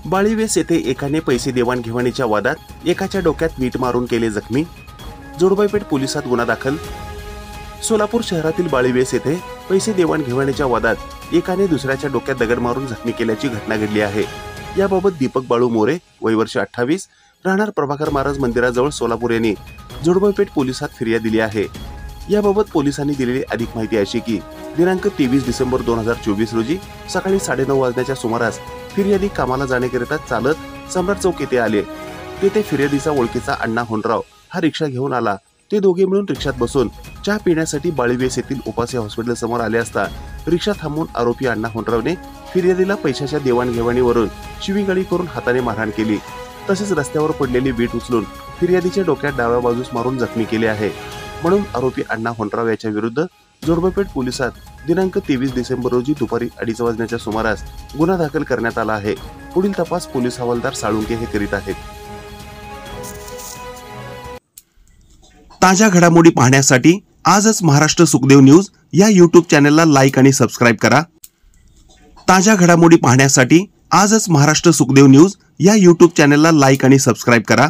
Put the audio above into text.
बाळीवेस येथे एकाने पैसे देवाणघेवाणीच्या वादात एकाच्या डोक्यात वीट मारून केले जखमी। जोडबाईपेठ पोलिसात गुन्हा दाखल। सोलापूर शहरातील बाळीवेस येथे पैसे देवाणघेवाणीच्या वादात एकाने दुसऱ्याच्या डोक्यात दगड मारून जखमी केल्याची घटना घडली आहे। याबाबत दीपक बाळू मोरे वय वर्ष 28 राहणार प्रभाकर महाराज मंदिराजवळ सोलापूर यांनी जोडबाईपेठ पोलिसात फिर्याद दिली आहे। याबाबत पोलिसांनी दिलेली अधिक माहिती अशी की दिनांक 23 डिसेंबर 2024 रोजी सकाळी 9:30 वाजण्याच्या सुमारास फिर्यादी कामाला जाण्याकरिता चालत सम्राट चौक येथे आले। तेथे फिर्यादीचा ओळखीचा अण्णा होनराव हा रिक्षा घेऊन आला। ते दोघे मिळून रिक्षात बसून चहा पिण्यासाठी बाळीवेस येथील उपासे हॉस्पिटल समोर आले असता रिक्षा थांबवून आरोपी अण्णा होनरावने फिर्यादीला पैशाच्या देवाणघेवाणीवरून शिवीगाळी करून हाताने मारहाण केली। तसेच रस्त्यावर पडलेली वीट उचलून फिर्यादीच्या डोक्यात डाव्या बाजूस मारून जखमी केले आहे। म्हणून आरोपी अण्णा होनराव याच्या विरुद्ध जोडबाईपेठ पोलिसात दिनांक 23 डिसेंबर रोजी दुपारी 2:30 वाजण्याच्या सुमारास गुन्हा दाखल करण्यात आला आहे। पुढील तपास पोलीस हवालदार साळुंके हे करीत आहेत। ताज्या घडामोडी पाहण्यासाठी आजच महाराष्ट्र सुखदेव न्यूज या YouTube चॅनलला लाईक आणि सबस्क्राईब करा। ताज्या घडामोडी पाहण्यासाठी आजच महाराष्ट्र सुखदेव न्यूज या YouTube चॅनलला लाईक आणि सबस्क्राईब करा।